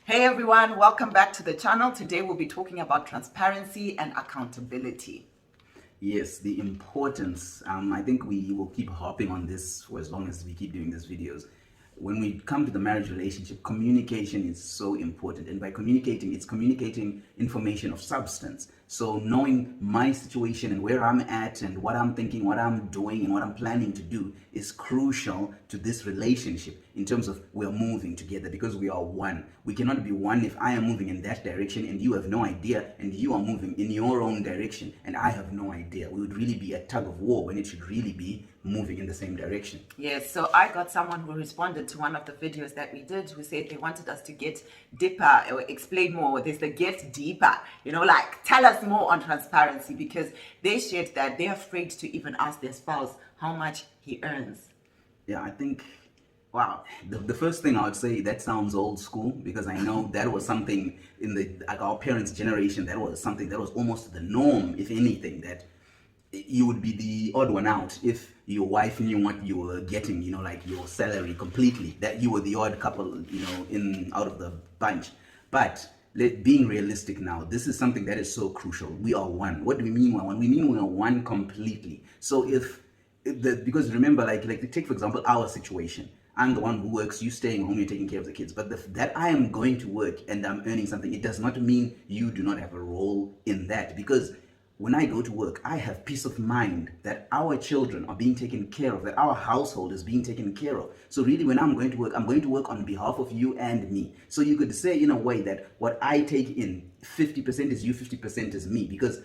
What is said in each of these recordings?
Hey everyone, welcome back to the channel. Today we'll be talking about transparency and accountability. Yes, the importance. I think we will keep hopping on this for as long as we keep doing these videos. When we come to the marriage relationship, communication is so important. And by communicating, it's communicating information of substance. So knowing my situation and where I'm at and what I'm thinking, what I'm doing and what I'm planning to do is crucial to this relationship in terms of we're moving together because we are one. We cannot be one if I am moving in that direction and you have no idea and you are moving in your own direction and I have no idea. We would really be a tug of war when it should really be moving in the same direction. Yes, so I got someone who responded to one of the videos that we did who said they wanted us to get deeper or explain more. There's the get deeper, like tell us more on transparency, because they shared that they're afraid to even ask their spouse how much he earns. Yeah, I think, wow. The first thing I would say, that sounds old school, because I know that was something in our parents' generation, that was something that was almost the norm, if anything, that you would be the odd one out if your wife knew what you were getting, like your salary completely, that you were the odd couple, out of the bunch. But being realistic now, this is something that is so crucial. We are one. What do we mean we're one? We mean we are one completely. So because remember, like take for example our situation. I'm the one who works, you staying home, you're taking care of the kids. But that I am going to work and I'm earning something, it does not mean you do not have a role in that. Because when I go to work, I have peace of mind that our children are being taken care of, that our household is being taken care of. So really, when I'm going to work on behalf of you and me. So you could say in a way that what I take in, 50% is you, 50% is me. Because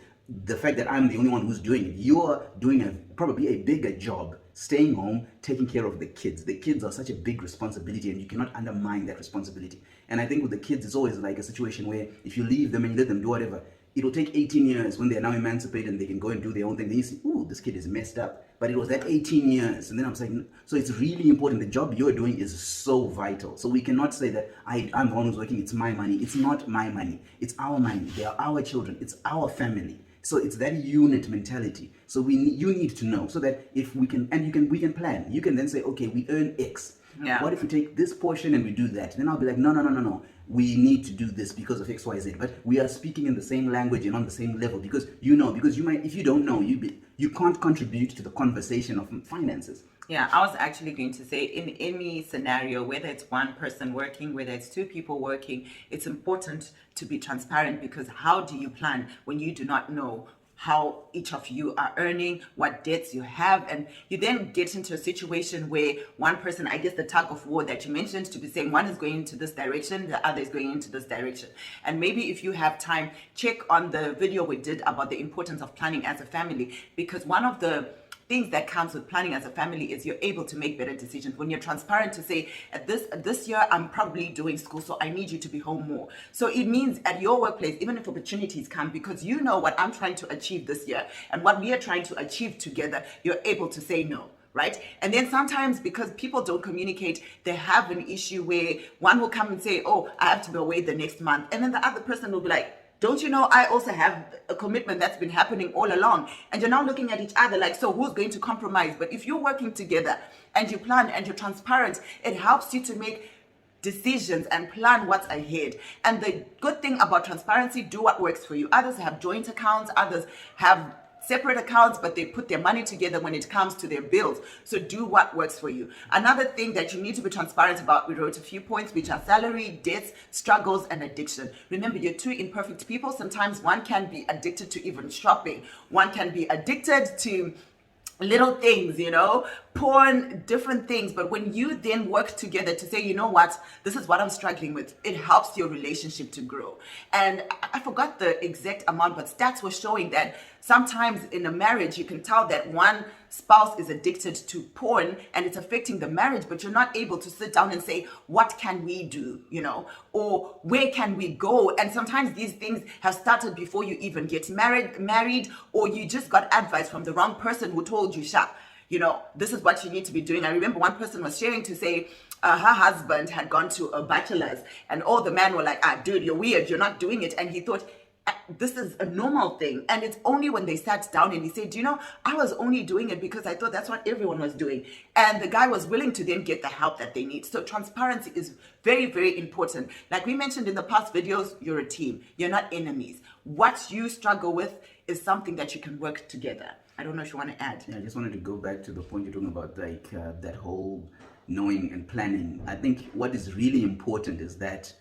the fact that I'm the only one who's doing it, you're doing probably a bigger job staying home, taking care of the kids. The kids are such a big responsibility and you cannot undermine that responsibility. And I think with the kids, it's always like a situation where if you leave them and you let them do whatever, it'll take 18 years when they're now emancipated and they can go and do their own thing. Then you see, ooh, this kid is messed up. But it was that 18 years. And then I'm saying, so it's really important. The job you're doing is so vital. So we cannot say that I'm the one who's working, it's my money. It's not my money. It's our money. They are our children. It's our family. So it's that unit mentality. So you need to know so that if we can, and we can plan. You can then say, okay, we earn X. Yeah. What if we take this portion and we do that? Then I'll be like, no. We need to do this because of X, Y, Z. But we are speaking in the same language and on the same level because you might, if you don't know, you can't contribute to the conversation of finances. Yeah, I was actually going to say in any scenario, whether it's one person working, whether it's two people working, it's important to be transparent, because how do you plan when you do not know how each of you are earning, what debts you have, and you then get into a situation where one person, I guess the tug of war that you mentioned, to be saying one is going into this direction, the other is going into this direction. And maybe if you have time, check on the video we did about the importance of planning as a family, because one of the things that comes with planning as a family is you're able to make better decisions when you're transparent to say, at this year I'm probably doing school, so I need you to be home more. So it means at your workplace, even if opportunities come, because you know what I'm trying to achieve this year and what we are trying to achieve together, you're able to say no. Right? And then sometimes because people don't communicate, they have an issue where one will come and say, oh, I have to be away the next month. And then the other person will be like, don't you know I also have a commitment that's been happening all along? And you're now looking at each other like, so who's going to compromise? But if you're working together and you plan and you're transparent, it helps you to make decisions and plan what's ahead. And the good thing about transparency, do what works for you. Others have joint accounts, others have separate accounts, but they put their money together when it comes to their bills. So do what works for you. Another thing that you need to be transparent about, we wrote a few points, which are salary, debts, struggles, and addiction. Remember, you're two imperfect people. Sometimes one can be addicted to even shopping. One can be addicted to little things, porn, different things. But when you then work together to say, you know what, this is what I'm struggling with, it helps your relationship to grow. And I forgot the exact amount, but stats were showing that sometimes in a marriage, you can tell that one spouse is addicted to porn and it's affecting the marriage, but you're not able to sit down and say, what can we do, or where can we go? And sometimes these things have started before you even get married, or you just got advice from the wrong person who told you, Sha, this is what you need to be doing. I remember one person was sharing to say, her husband had gone to a bachelor's and all the men were like, dude, you're weird, you're not doing it. And he thought, this is a normal thing. And it's only when they sat down and he said, you know, I was only doing it because I thought that's what everyone was doing. And the guy was willing to then get the help that they need. So transparency is very, very important. Like we mentioned in the past videos, you're a team. You're not enemies. What you struggle with is something that you can work together. I don't know if you want to add. Yeah, I just wanted to go back to the point you're talking about, like that whole knowing and planning. I think what is really important is that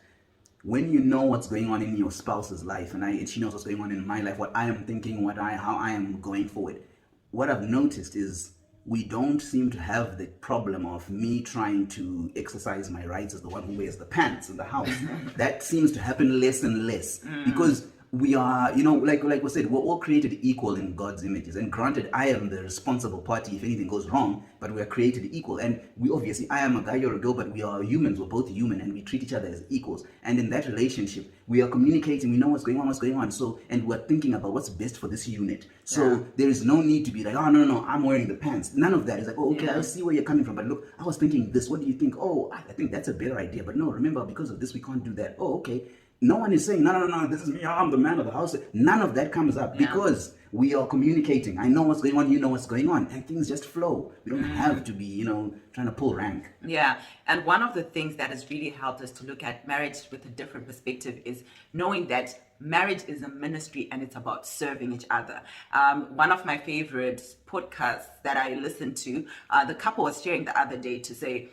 when you know what's going on in your spouse's life, and she knows what's going on in my life, what I am thinking, how I am going forward, what I've noticed is we don't seem to have the problem of me trying to exercise my rights as the one who wears the pants in the house. That seems to happen less and less because we are, like we said, we're all created equal in God's images. And granted, I am the responsible party if anything goes wrong, but we are created equal. And we obviously, I am a guy, you're a girl, but we are humans. We're both human, and we treat each other as equals. And in that relationship, we are communicating. We know what's going on. So, and we're thinking about what's best for this unit. So there is no need to be like, oh, no, I'm wearing the pants. None of that. It's like, oh, okay, I see where you're coming from. But look, I was thinking this. What do you think? Oh, I think that's a better idea. But no, remember, because of this, we can't do that. Oh, okay. No one is saying, no, this is me, I'm the man of the house. None of that comes up because we are communicating. I know what's going on, you know what's going on, and things just flow. We don't have to be, trying to pull rank. Yeah, and one of the things that has really helped us to look at marriage with a different perspective is knowing that marriage is a ministry and it's about serving each other. One of my favorite podcasts that I listened to, the couple was sharing the other day to say,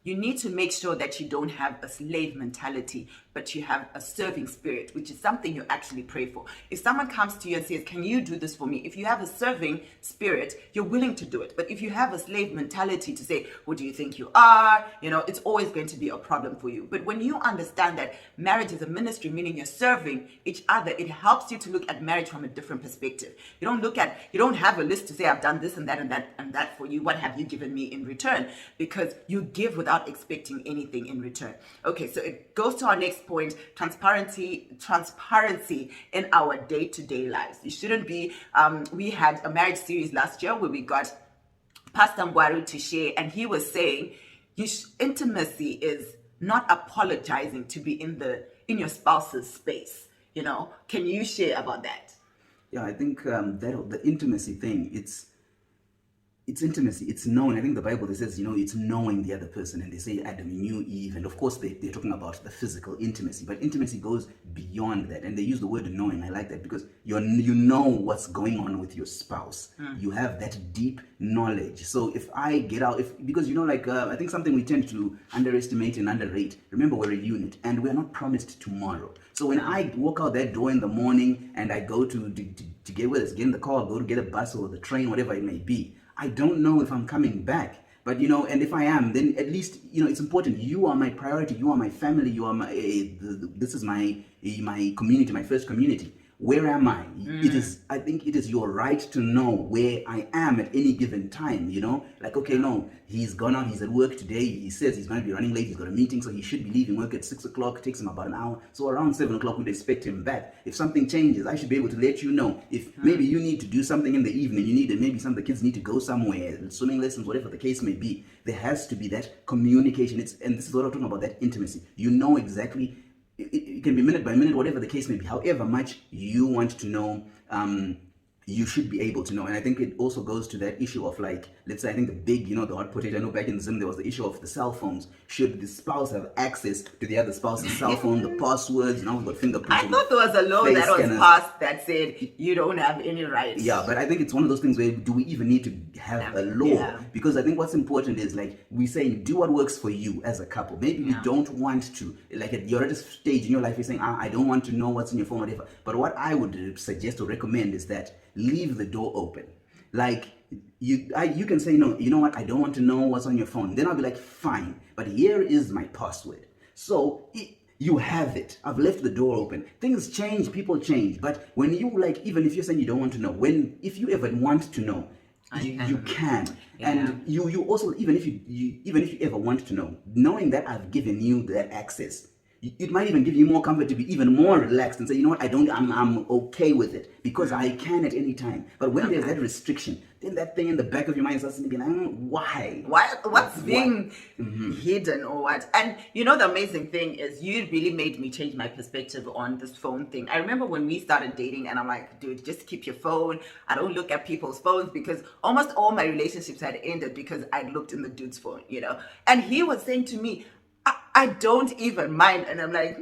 you need to make sure that you don't have a slave mentality, but you have a serving spirit, which is something you actually pray for. If someone comes to you and says, can you do this for me? If you have a serving spirit, you're willing to do it. But if you have a slave mentality to say, who do you think you are? It's always going to be a problem for you. But when you understand that marriage is a ministry, meaning you're serving each other, it helps you to look at marriage from a different perspective. You don't have a list to say, I've done this and that and that and that for you. What have you given me in return? Because you give without expecting anything in return. Okay, so it goes to our next point, transparency in our day-to-day lives. You shouldn't be, we had a marriage series last year where we got Pastor Ngwaru to share, and he was saying, intimacy is not apologizing to be in your spouse's space. Can you share about that? Yeah, I think that the intimacy thing, it's intimacy, it's knowing. I think the Bible, it says, it's knowing the other person, and they say Adam knew Eve, and of course they're talking about the physical intimacy, but intimacy goes beyond that, and they use the word knowing. I like that because you know what's going on with your spouse. You have that deep knowledge. So if I get out, because I think something we tend to underestimate and underrate, remember we're a unit, and we're not promised tomorrow. So when I walk out that door in the morning and I go to get, whether it's get in the car, go to get a bus or the train, whatever it may be, I don't know if I'm coming back. But, and if I am, then at least, it's important. You are my priority. You are my family. You are this is my community, my first community. Where am I? I think it is your right to know where I am at any given time, Like, okay, no, he's gone out, he's at work today, he says he's going to be running late, he's got a meeting, so he should be leaving work at 6 o'clock, it takes him about an hour, so around 7 o'clock we'd expect him back. If something changes, I should be able to let you know. If maybe you need to do something in the evening, maybe some of the kids need to go somewhere, swimming lessons, whatever the case may be, there has to be that communication. And this is what I'm talking about, that intimacy. You know exactly. It can be minute by minute, whatever the case may be, however much you want to know, you should be able to know. And I think it also goes to that issue of, like, let's say, I think the big, the hot potato, I know back in Zim there was the issue of the cell phones. Should the spouse have access to the other spouse's cell phone, the passwords, we've got fingerprints. I thought there was a law that was passed that said you don't have any rights. Yeah, but I think it's one of those things where, do we even need to have a law? Yeah. Because I think what's important is, like, we say, do what works for you as a couple. Maybe you don't want to, like, you're at a stage in your life, you're saying, I don't want to know what's in your phone, whatever. But what I would suggest or recommend is that leave the door open. Like, you can say, no, you know what, I don't want to know what's on your phone. Then I'll be like, fine, but here is my password. So you have it. I've left the door open. Things change, people change. But when you, like, even if you're saying you don't want to know, if you ever want to know, you can. Yeah. And you also, even if you ever want to know, knowing that I've given you that access, it might even give you more comfort to be even more relaxed and say, you know what, I'm okay with it because I can at any time. But when there's that restriction, then that thing in the back of your mind starts thinking, why? What's being hidden or what? And you know, the amazing thing is you really made me change my perspective on this phone thing. I remember when we started dating and I'm like, dude, just keep your phone. I don't look at people's phones because almost all my relationships had ended because I looked in the dude's phone, you know? And he was saying to me, I don't even mind. And I'm like,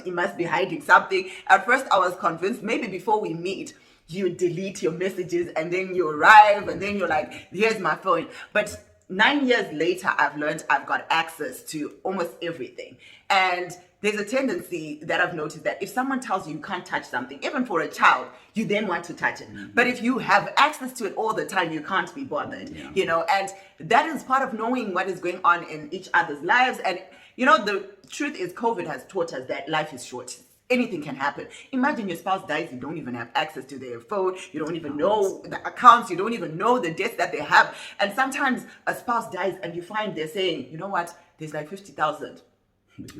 he must be hiding something. At first, I was convinced maybe before we meet, you delete your messages and then you arrive and then you're like, here's my phone. But 9 years later, I've learned I've got access to almost everything. And there's a tendency that I've noticed that if someone tells you you can't touch something, even for a child, you then want to touch it. But if you have access to it all the time, you can't be bothered, you know, and that is part of knowing what is going on in each other's lives. And you know, the truth is COVID has taught us that life is short. Anything can happen. Imagine your spouse dies, you don't even have access to their phone, you don't even know the accounts, you don't even know the debts that they have. And sometimes a spouse dies and you find they're saying, you know what, there's like 50,000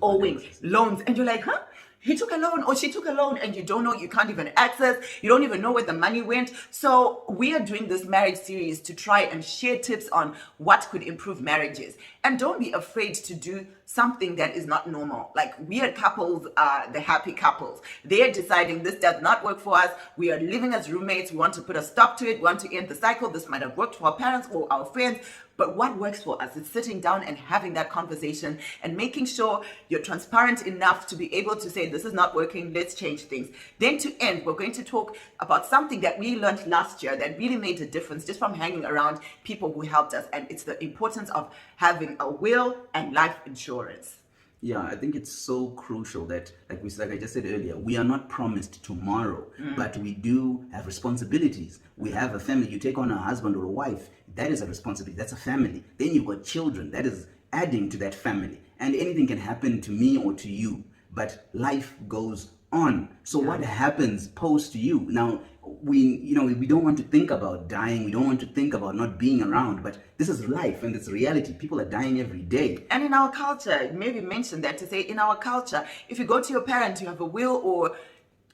owing loans. And you're like, huh? He took a loan or she took a loan and you don't know, you can't even access, you don't even know where the money went. So we are doing this marriage series to try and share tips on what could improve marriages. And don't be afraid to do something that is not normal. Like weird couples are the happy couples. They are deciding this does not work for us. We are living as roommates. We want to put a stop to it. We want to end the cycle. This might have worked for our parents or our friends. But what works for us is sitting down and having that conversation and making sure you're transparent enough to be able to say, this is not working, let's change things. Then to end, we're going to talk about something that we learned last year that really made a difference just from hanging around people who helped us. And it's the importance of having a will and life insurance. Yeah, I think it's so crucial that, like I just said earlier, we are not promised tomorrow, but we do have responsibilities. We have a family. You take on a husband or a wife, that is a responsibility. That's a family. Then you've got children. That is adding to that family. And anything can happen to me or to you, but life goes on. So what happens post you? Now, we don't want to think about dying. We don't want to think about not being around, but this is life and it's reality. People are dying every day. And in our culture, maybe mention that to say in our culture, if you go to your parents, you have a will or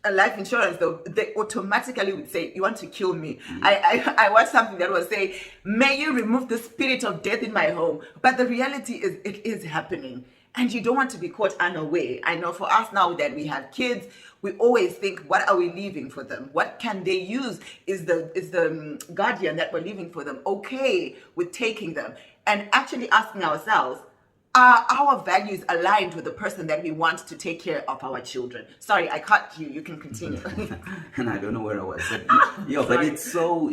a life insurance, though, they automatically would say, you want to kill me. I watched something that was saying, may you remove the spirit of death in my home. But the reality is it is happening. And you don't want to be caught unaware. I know for us now that we have kids, we always think, what are we leaving for them? What can they use? Is the guardian that we're leaving for them okay with taking them? And actually asking ourselves, are our values aligned with the person that we want to take care of our children? Sorry, I cut you. You can continue. And I don't know where I was. But it's so,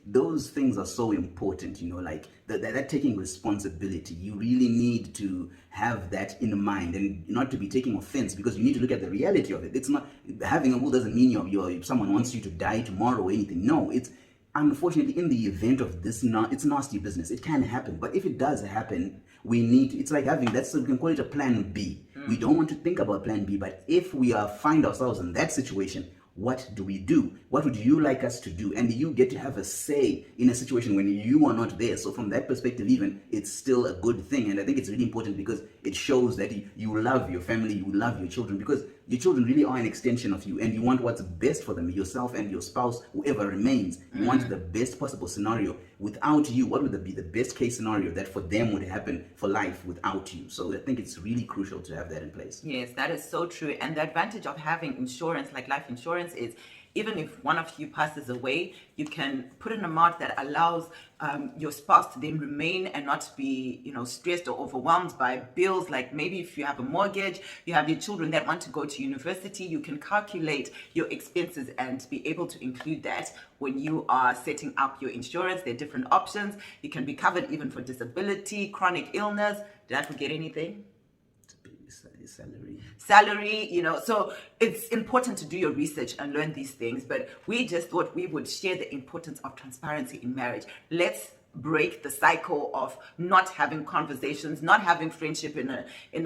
those things are so important, like that taking responsibility. You really need to have that in mind and not to be taking offense because you need to look at the reality of it. It's not, having a will doesn't mean someone wants you to die tomorrow or anything. No, it's, unfortunately, in the event of this, it's nasty business. It can happen. But if it does happen, it's like having, we can call it a plan B. We don't want to think about plan B, but if we find ourselves in that situation, what do we do? What would you like us to do? And you get to have a say in a situation when you are not there. So from that perspective, even, it's still a good thing. And I think it's really important because it shows that you love your family, you love your children, because your children really are an extension of you and you want what's best for them, yourself and your spouse, whoever remains. You want the best possible scenario. Without you, what would be the best case scenario that for them would happen for life without you? So I think it's really crucial to have that in place. Yes, that is so true. And the advantage of having insurance, like life insurance, is even if one of you passes away, you can put an amount that allows your spouse to then remain and not be, stressed or overwhelmed by bills. Like maybe if you have a mortgage, you have your children that want to go to university, you can calculate your expenses and be able to include that when you are setting up your insurance. There are different options. You can be covered even for disability, chronic illness. Did I forget anything? Salary, so it's important to do your research and learn these things, but we just thought we would share the importance of transparency in marriage. Let's break the cycle of not having conversations, not having friendship in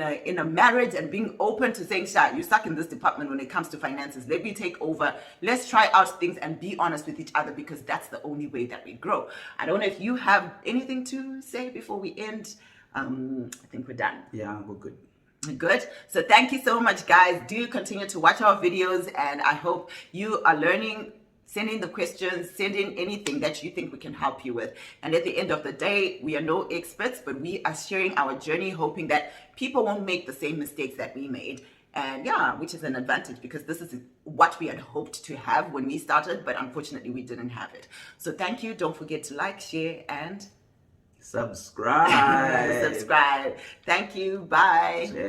a marriage, and being open to saying, Sha, you're stuck in this department when it comes to finances. Let me take over. Let's try out things and be honest with each other, because that's the only way that we grow. I don't know if you have anything to say before we end. I think we're done. Yeah, we're good. Good. So thank you so much, guys. Do continue to watch our videos, and I hope you are learning. Send in the questions, send in anything that you think we can help you with. And at the end of the day, we are no experts, but we are sharing our journey, hoping that people won't make the same mistakes that we made. And yeah, which is an advantage, because this is what we had hoped to have when we started, but unfortunately we didn't have it. So thank you. Don't forget to like, share, and Subscribe. subscribe. Thank you. Bye.